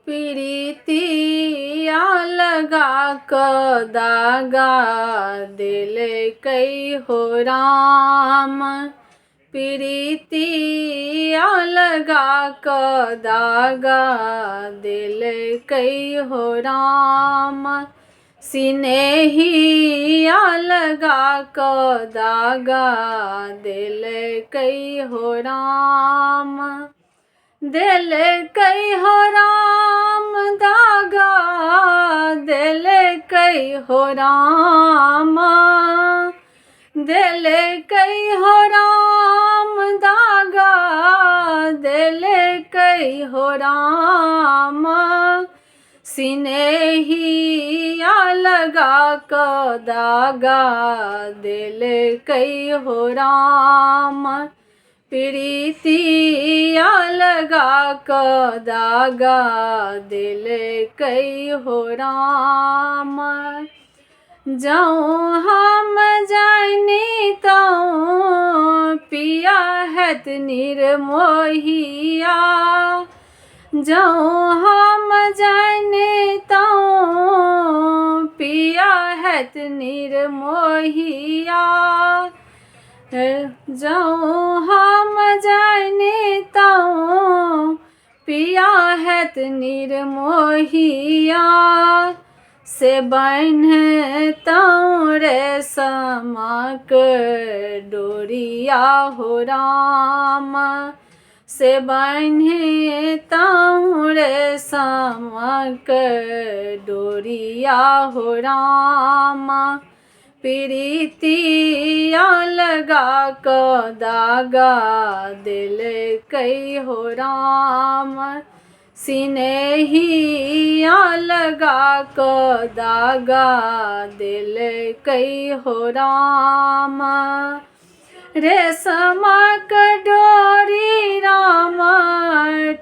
प्रीतिया लगा क दागा दिल कई हो राम। प्रीतिया लगा क दागा दिल कई हो राम। सिनेहिया लगा क दागा दिल कई हो राम। दिल कई हो राम दागा दिल कई हो राम। दिल कई हो राम दागा दिल कई हो राम। सिनेहिया लगा क दागा दिल कई हो राम। प्रीतिया लगा क दागा दिल कई हो राम। जाऊँ हम जानी ताऊँ पिया हैत निर्मोहिया। जाऊँ हम जानी ताऊँ पिया हैत निर्मोहिया। जाऊँ हम जानी ताऊँ पिया हैत निर्मोहिया। से बान्हताऊँ रेशमक डोरिया हो राम। से बान्हताऊँ रेशमक डोरिया हो राम। प्रीतिया लगा क दागा दिल कई हो राम। सिनेहिया लगा क दागा दिल कई हो राम। रेशमक डोरी राम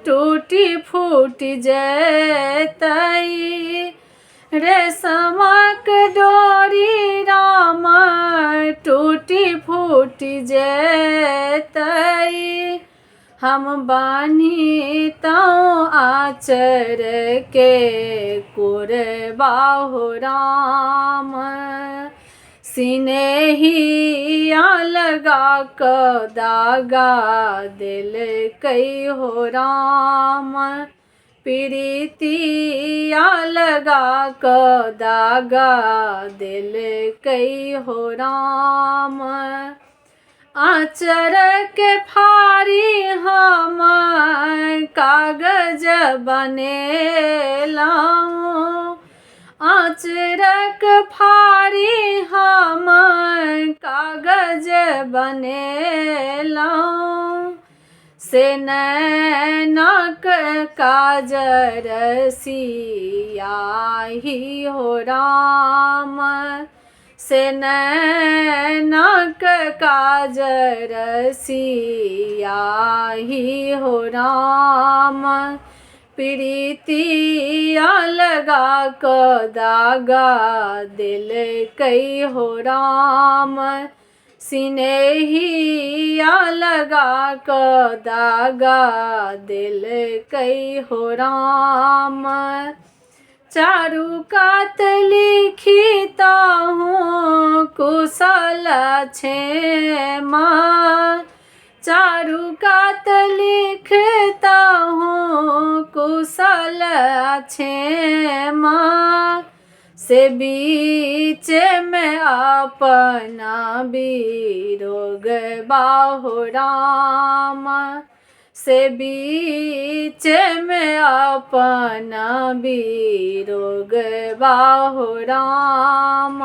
टूटी फूट जैतई। रेशमक डोरी राम टूटी फूट जैतई। हम बान्हिताऊँ आँचर के कोरबा हो राम। सिनेहिया लगा क दागा दिल कई हो राम। प्रीतिया लगा क दागा दिल कई हो राम। आँचर के फारी हम कागज बनेलाऊँ। आँचर के फारी हम कागज बनेलाऊँ। से नैनक काजर सियाही हो राम। से नैनक काजर सियाही हो राम। प्रीतिया लगा क दागा दिल कई हो राम। सिनेहिया लगा क दागा दिल कई हो राम। चारु कात लिखिताहूँ कुशल क्षेमा। चारु कात लिखताहूँ कुशल क्षेमा। से बीच में अपना वियोग बाहो राम। से बीच में अपना वियोग बाहो राम।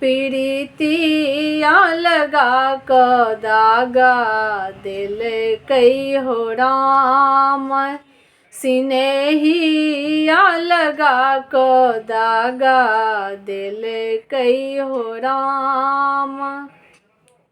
प्रीतिया लगा क दागा दिल कई हो राम। सिनेहिया लगा क दागा दिल कई हो राम।